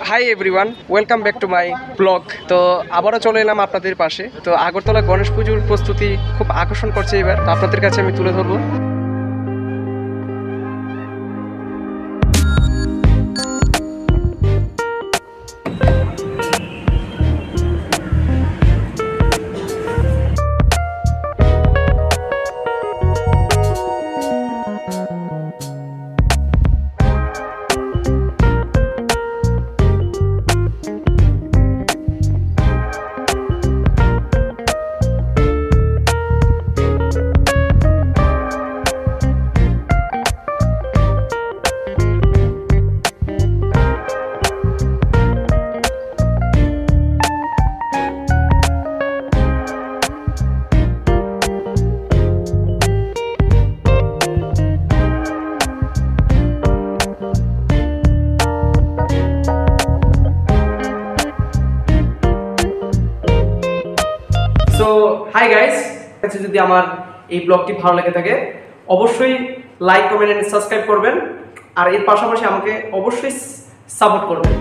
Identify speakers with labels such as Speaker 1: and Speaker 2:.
Speaker 1: Hi everyone, welcome back to my blog. তো আবারও চলে এলাম আপনাদের পাশে। তো আগরতলা গণেশ পুজোর প্রস্তুতি খুব আকর্ষণ করছে এবার, তো আপনাদের কাছে আমি তুলে ধরবো। সো হাই গাইস, যদি আমার এই ব্লগটি ভালো লেগে থাকে অবশ্যই লাইক, কমেন্ট এন্ড সাবস্ক্রাইব করবেন, আর এর পাশাপাশি আমাকে অবশ্যই সাপোর্ট করবেন।